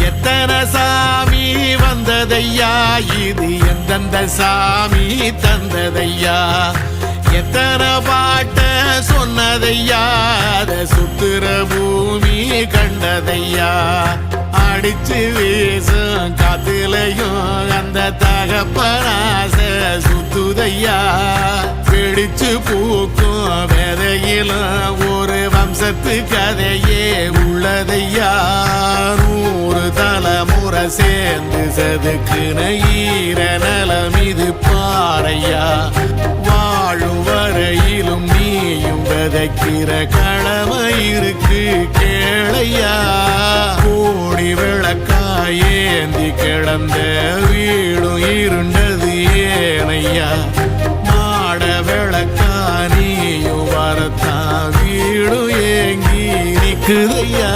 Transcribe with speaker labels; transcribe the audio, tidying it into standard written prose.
Speaker 1: எத்தனை சாமி வந்ததையா, இது எந்தெந்த சாமி தந்ததையா, எத்தனை பாட்ட சொன்னதையா, அத சுத்துற பூமி கண்டதையா, அடிச்சு வீசும் காத்துலையும் அந்த தகப்பனாச சுத்துதையா, பிடிச்சு பூக்கும் விதையிலும் ஒரு வம்சத்து கதையே உள்ளதையா, 100 தலைமுறை சேர்ந்து செதுக்குன ஈர நலம் இது பாறையா, வாழும் வரையிலும் நீயும் விதைக்கிற கடமை இருக்கு கேளையா, கோடி விளக்காயேந்தி கிடந்த வீடும் இருண்டது ஏனையா, மாட விளக்கா நீயும் வரத்தான் வீடும் ஏங்கி நிக்குதையா.